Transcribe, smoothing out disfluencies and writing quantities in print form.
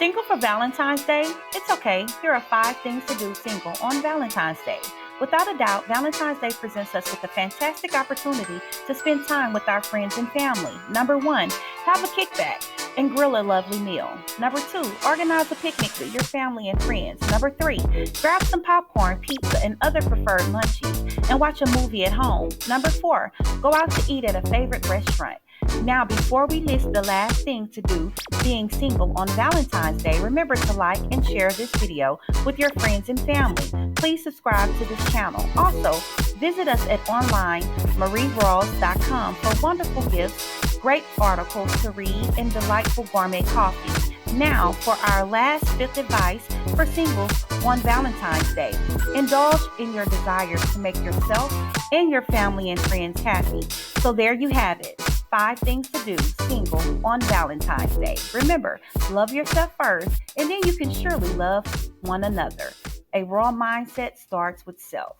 Single for Valentine's Day? It's okay. Here are 5 things to do single on Valentine's Day. Without a doubt, Valentine's Day presents us with a fantastic opportunity to spend time with our friends and family. Number 1, have a kickback and grill a lovely meal. Number 2, organize a picnic with your family and friends. Number 3, grab some popcorn, pizza, and other preferred munchies and watch a movie at home. Number 4, go out to eat at a favorite restaurant. Now, before we list the last thing to do being single on Valentine's Day, remember to like and share this video with your friends and family. Please subscribe to this channel. Also, visit us at online marierawls.com for wonderful gifts, great articles to read, and delightful gourmet coffee. Now, for our last 5th advice for singles on Valentine's Day. Indulge in your desires to make yourself and your family and friends happy. So there you have it. 5 things to do single on Valentine's Day. Remember, love yourself first, and then you can surely love one another. A raw mindset starts with self.